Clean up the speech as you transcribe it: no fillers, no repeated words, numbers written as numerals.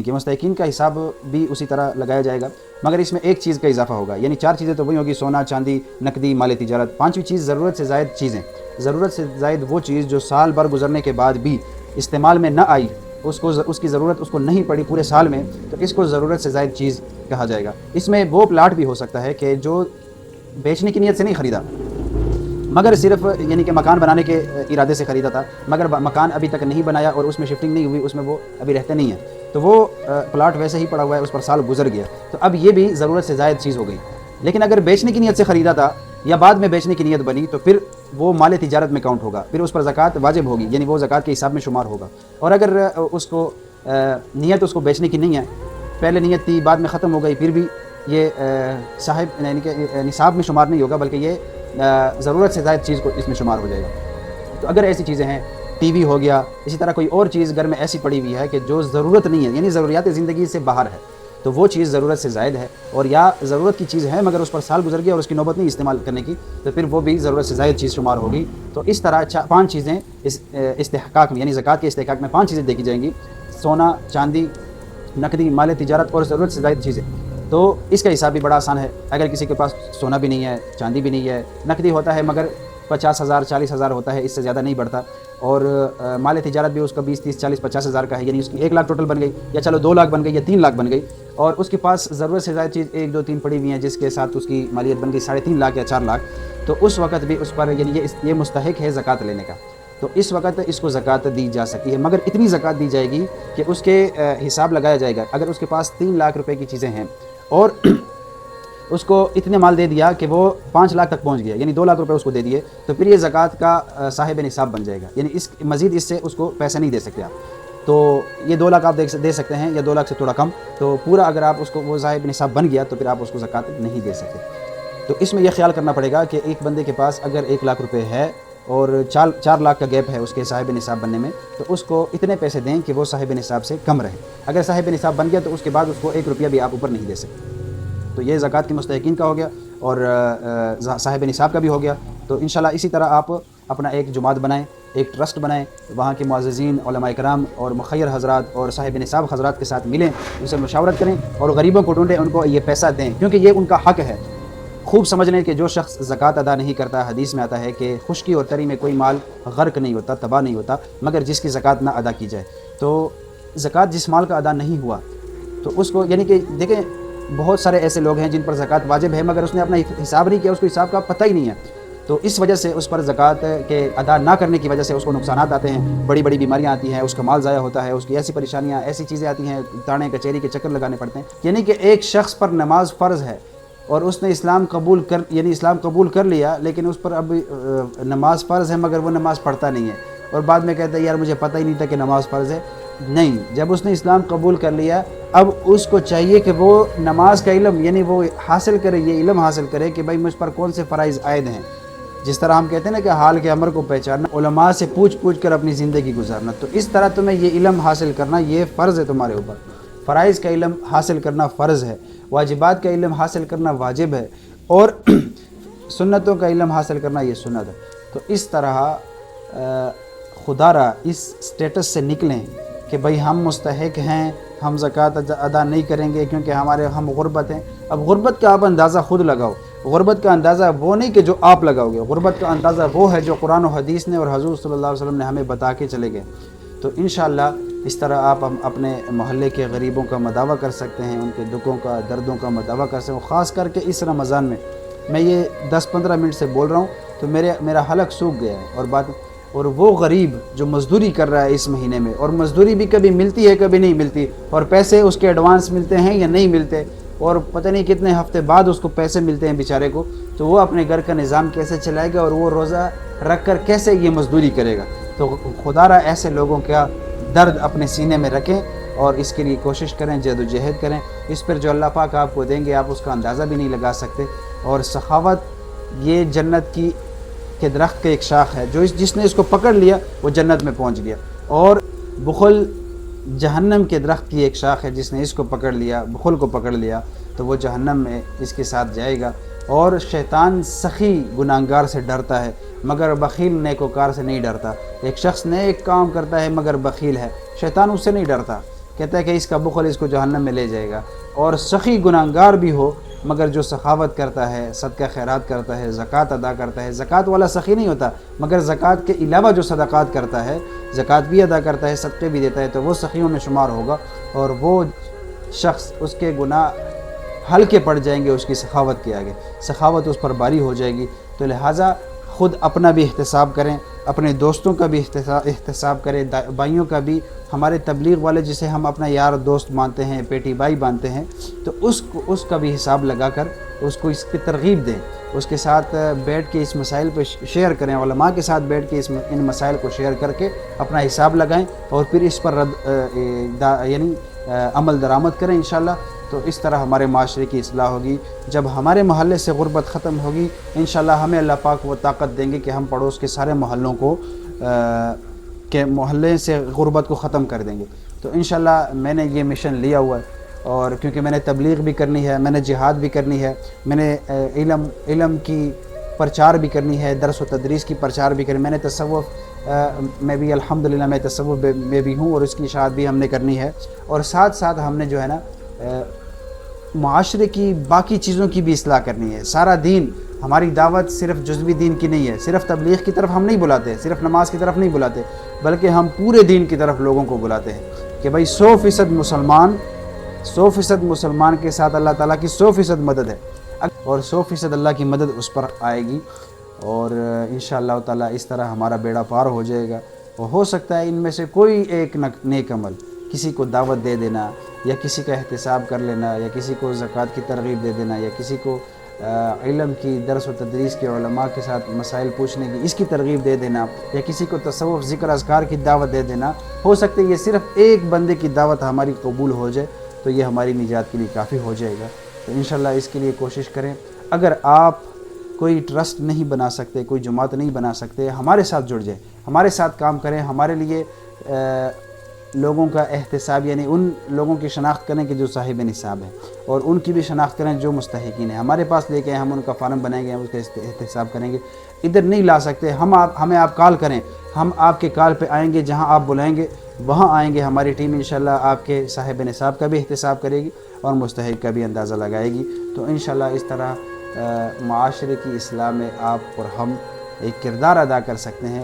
की, मुस्तहिकीन का हिसाब भी उसी तरह लगाया जाएगा, मगर इसमें एक चीज़ का इजाफा होगा, यानी 4 चीज़ें तो वही होगी, सोना, चांदी, नकदी, माल तिजारत। 5वीं चीज़ ज़रूरत से ज़ायद चीज़ें। ज़रूरत से ज़ायद वो चीज़ जो साल भर गुजरने के बाद भी इस्तेमाल में न आई, उसकी ज़रूरत उसको नहीं पड़ी पूरे साल में, तो इसको ज़रूरत से ज़ायद चीज़ कहा जाएगा। इसमें वो प्लाट भी हो सकता है कि जो बेचने की नीयत से नहीं ख़रीदा, मगर सिर्फ यानी कि मकान बनाने के इरादे से ख़रीदा था, मगर मकान अभी तक नहीं बनाया और उसमें शिफ्टिंग नहीं हुई, उसमें वो अभी रहते नहीं हैं, तो वो प्लाट वैसे ही पड़ा हुआ है, उस पर साल गुजर गया, तो अब ये भी ज़रूरत से ज़ायद चीज़ हो गई। लेकिन अगर बेचने की नीयत से ख़रीदा था या बाद में बेचने की नीयत बनी, तो फिर वो माल तिजारत में काउंट होगा, फिर उस पर ज़कात वाजिब होगी, यानी वो ज़कात के हिसाब में शुमार होगा। और अगर उसको नीयत उसको बेचने की नहीं है, पहले नीयत थी बाद में ख़त्म हो गई, फिर भी ये साहिब यानी कि निसाब में शुमार नहीं होगा, बल्कि ये ज़रूरत से ज़ायद चीज़ को इसमें शुमार हो जाएगा। तो अगर ऐसी चीज़ें हैं, टीवी हो गया, इसी तरह कोई और चीज़ घर में ऐसी पड़ी हुई है कि जो ज़रूरत नहीं है, यानी ज़रूरियात ज़िंदगी से बाहर है, तो वो चीज़ ज़रूरत से ज़ायद है, और या ज़रूरत की चीज़ है मगर उस पर साल गुजर गया और उसकी नौबत नहीं इस्तेमाल करने की, तो फिर वो भी ज़रूरत से ज़ायद चीज़ शुमार होगी। तो इस तरह 5 चीज़ें इस इस्तेहकाक में, यानी ज़कात के इस्तेहकाक में 5 चीज़ें देखी जाएंगी, सोना, चांदी, नकदी, माल तिजारत और ज़रूरत से ज़ायद चीज़ें। तो इसका हिसाब भी बड़ा आसान है। अगर किसी के पास सोना भी नहीं है, चांदी भी नहीं है, नकदी होता है मगर 50,000 40,000 होता है, इससे ज़्यादा नहीं बढ़ता, और माल तिजारत भी उसका 20 30 40 50,000 का है, यानी उसकी 1 लाख टोटल बन गई, या चलो 2 लाख बन गई या 3 लाख बन गई, और उसके पास ज़रूरत से ज़्यादा चीज़ 1 2 3 पड़ी हुई हैं जिसके साथ उसकी मालियत बन गई 3.5 लाख या 4 लाख, तो उस वक़्त भी उस पर यानी ये मुस्तहिक है ज़कात लेने का, तो इस वक़्त इसको ज़कात दी जा सकती है, मगर इतनी ज़कात दी जाएगी कि उसके हिसाब लगाया जाएगा। अगर उसके पास 3 लाख रुपए की चीज़ें हैं और उसको इतने माल दे दिया कि वो 5 लाख तक पहुंच गया, यानी 2 लाख रुपए उसको दे दिए, तो फिर ये ज़कात का साहिब निसाब बन जाएगा, यानी इस मज़ीद इससे उसको पैसे नहीं दे सकते आप। तो ये 2 लाख आप दे सकते हैं या 2 लाख से थोड़ा कम, तो पूरा अगर आप उसको वो साहिब निसाब बन गया तो फिर आप उसको ज़कात नहीं दे सकते। तो इसमें यह ख्याल करना पड़ेगा कि एक बंदे के पास अगर 1 लाख रुपए है और 4 लाख का गैप है उसके साहिब निसाब बनने में, तो उसको इतने पैसे दें कि वो साहिब निसाब से कम रहे। अगर साहिब निसाब बन गया तो उसके बाद उसको 1 रुपया भी आप ऊपर नहीं दे सकते। तो ये ज़कात के मुस्तहिकीन का हो गया और साहिब निसाब का भी हो गया। तो इंशाल्लाह इसी तरह आप अपना एक जुमात बनाएं, एक ट्रस्ट बनाएं, वहाँ के मुअज़्ज़िज़ीन, उलमा इकराम और मुख़य्यर हज़रात और साहिब निसाब हज़रात के साथ मिलें, उनसे मशावरत करें और गरीबों को ढूंढें, उनको ये पैसा दें, क्योंकि ये उनका हक़ है। खूब समझ लें कि जो शख्स ज़कात अदा नहीं करता, हदीस में आता है कि खुश्की और तरी में कोई माल गर्क नहीं होता, तबाह नहीं होता, मगर जिसकी ज़कात ना अदा की जाए। तो ज़कात जिस माल का अदा नहीं हुआ तो उसको, यानी कि देखें बहुत सारे ऐसे लोग हैं जिन पर ज़कात वाजिब है मगर उसने अपना हिसाब नहीं किया, उसको हिसाब का पता ही नहीं है, तो इस वजह से उस पर ज़कात के अदा ना करने की वजह से उसको नुकसानात आते हैं, बड़ी बड़ी बीमारियां आती हैं, उसका माल ज़ाया होता है, उसकी ऐसी परेशानियां, ऐसी चीज़ें आती हैं, थाने कचहरी के चक्कर लगाने पड़ते हैं। यानी कि एक शख्स पर नमाज फ़र्ज़ है और उसने इस्लाम कबूल कर लिया, लेकिन उस पर अब नमाज फ़र्ज़ है मगर वो नमाज़ पढ़ता नहीं है, और बाद में कहता है यार मुझे पता ही नहीं था कि नमाज़ फ़र्ज़ है। नहीं, जब उसने इस्लाम कबूल कर लिया अब उसको चाहिए कि वो नमाज का इल्म यानी वो हासिल करे, ये इल्म हासिल करे कि भाई मुझ पर कौन से फ़राइज़ आयद हैं। जिस तरह हम कहते हैं ना कि हाल के अमर को पहचानना, उलमा से पूछ कर अपनी ज़िंदगी गुजारना, तो इस तरह तुम्हें ये इल्म हासिल करना ये फ़र्ज़ है तुम्हारे ऊपर। फ़राइज़ का इल्म हासिल करना फ़र्ज़ है, वाजिबात का इल्म हासिल करना वाजिब है, और सुन्नतों का इल्म हासिल करना ये सुन्नत है। तो इस तरह खुदारा इस स्टेटस से निकलें कि भाई हम मुस्तहिक हैं, हम ज़कात अदा नहीं करेंगे क्योंकि हम गुरबत हैं। अब गुरबत का आप अंदाज़ा ख़ुद लगाओ, गुरबत का अंदाज़ा वो नहीं कि जो आप लगाओगे, गुरबत का अंदाज़ा वो है जो कुरान और हदीस ने और हुज़ूर सल्लल्लाहु अलैहि वसल्लम ने हमें बता के चले गए। तो इंशाअल्लाह इस तरह आप अपने मोहल्ले के गरीबों का मदावा कर सकते हैं, उनके दुखों का, दर्दों का मदावा कर सकते हैं। ख़ास करके इस रमज़ान में मैं ये 10-15 मिनट से बोल रहा हूँ तो मेरा हलक सूख गया है। और वो गरीब जो मज़दूरी कर रहा है इस महीने में, और मज़दूरी भी कभी मिलती है कभी नहीं मिलती, और पैसे उसके एडवांस मिलते हैं या नहीं मिलते, और पता नहीं कितने हफ्ते बाद उसको पैसे मिलते हैं बेचारे को, तो वो अपने घर का निज़ाम कैसे चलाएगा और वो रोज़ा रख कर कैसे ये मज़दूरी करेगा। तो खुदारा ऐसे लोगों का दर्द अपने सीने में रखें और इसके लिए कोशिश करें, जद्दोजहद करें। इस पर जो अल्लाह पाक आपको देंगे आप उसका अंदाज़ा भी नहीं लगा सकते। और सखावत ये जन्नत के दरख्त का एक शाख है, जो जिसने इसको पकड़ लिया वो जन्नत में पहुंच गया, और बुखल जहन्नम के दरख्त की एक शाख है, जिसने इसको पकड़ लिया, बुखल को पकड़ लिया, तो वो जहन्नम में इसके साथ जाएगा। और शैतान सखी गुनाहगार से डरता है मगर बखील नेकोकार से नहीं डरता। एक शख्स नेक काम करता है मगर बखील है, शैतान उससे नहीं डरता। کہتا ہے کہ اس کا بخل اس کو جہنم میں لے جائے گا. اور سخی گناہگار بھی ہو مگر جو سخاوت کرتا ہے, صدقہ خیرات کرتا ہے, زکوٰۃ ادا کرتا ہے. زکوٰۃ والا سخی نہیں ہوتا, مگر زکوٰۃ کے علاوہ جو صدقات کرتا ہے, زکوٰۃ بھی ادا کرتا ہے, صدقے بھی دیتا ہے, تو وہ سخیوں میں شمار ہوگا. اور وہ شخص, اس کے گناہ ہلکے پڑ جائیں گے اس کی سخاوت کے آگے, سخاوت اس پر باری ہو جائے گی. تو لہٰذا خود اپنا بھی احتساب کریں, اپنے دوستوں کا بھی احتساب کریں, بھائیوں کا بھی. ہمارے تبلیغ والے جسے ہم اپنا یار دوست مانتے ہیں, پیٹی بھائی مانتے ہیں, تو اس کا بھی حساب لگا کر اس کو اس کی ترغیب دیں, اس کے ساتھ بیٹھ کے اس مسائل پہ شیئر کریں, علماء کے ساتھ بیٹھ کے ان مسائل کو شیئر کر کے اپنا حساب لگائیں اور پھر اس پر عمل درآمد کریں انشاءاللہ. تو اس طرح ہمارے معاشرے کی اصلاح ہوگی. جب ہمارے محلے سے غربت ختم ہوگی انشاءاللہ ہمیں اللہ پاک وہ طاقت دیں گے کہ ہم پڑوس کے سارے محلوں کو کے محلے سے غربت کو ختم کر دیں گے. تو انشاءاللہ میں نے یہ مشن لیا ہوا ہے, اور کیونکہ میں نے تبلیغ بھی کرنی ہے, میں نے جہاد بھی کرنی ہے, میں نے علم کی پرچار بھی کرنی ہے, درس و تدریس کی پرچار بھی کرنی, میں نے تصوف میں بھی الحمدللہ میں تصوف میں بھی ہوں اور اس کی اشاعت بھی ہم نے کرنی ہے. اور ساتھ ساتھ ہم نے جو ہے نا معاشرے کی باقی چیزوں کی بھی اصلاح کرنی ہے. سارا دین, ہماری دعوت صرف جزوی دین کی نہیں ہے, صرف تبلیغ کی طرف ہم نہیں بلاتے, صرف نماز کی طرف نہیں بلاتے, بلکہ ہم پورے دین کی طرف لوگوں کو بلاتے ہیں کہ بھائی 100% مسلمان کے ساتھ اللہ تعالیٰ کی 100% مدد ہے, اور 100% اللہ کی مدد اس پر آئے گی. اور انشاءاللہ تعالیٰ اس طرح ہمارا بیڑا پار ہو جائے گا. اور ہو سکتا ہے ان میں سے کوئی ایک نیک عمل, کسی کو دعوت دے دینا, یا کسی کا احتساب کر لینا, یا کسی کو زکوٰۃ کی ترغیب دے دینا, یا کسی کو علم کی درس و تدریس کے علماء کے ساتھ مسائل پوچھنے کی اس کی ترغیب دے دینا, یا کسی کو تصوف ذکر اذکار کی دعوت دے دینا. ہو سکتا ہے یہ صرف ایک بندے کی دعوت ہماری قبول ہو جائے تو یہ ہماری نجات کے لیے کافی ہو جائے گا. تو انشاءاللہ اس کے لیے کوشش کریں. اگر آپ کوئی ٹرسٹ نہیں بنا سکتے, کوئی جماعت نہیں بنا سکتے, ہمارے ساتھ جڑ جائیں, ہمارے ساتھ کام کریں. ہمارے لیے لوگوں کا احتساب, یعنی ان لوگوں کی شناخت کریں کہ جو صاحب نصاب ہیں, اور ان کی بھی شناخت کریں جو مستحقین ہیں. ہمارے پاس لے کے ہم ان کا فارم بنائیں گے, ہم اس کا احتساب کریں گے. ادھر نہیں لا سکتے, ہمیں آپ کال کریں, ہم آپ کے کال پہ آئیں گے, جہاں آپ بلائیں گے وہاں آئیں گے. ہماری ٹیم انشاءاللہ آپ کے صاحب نصاب کا بھی احتساب کرے گی اور مستحق کا بھی اندازہ لگائے گی. تو انشاءاللہ اس طرح معاشرے کی اصلاح میں آپ اور ہم ایک کردار ادا کر سکتے ہیں.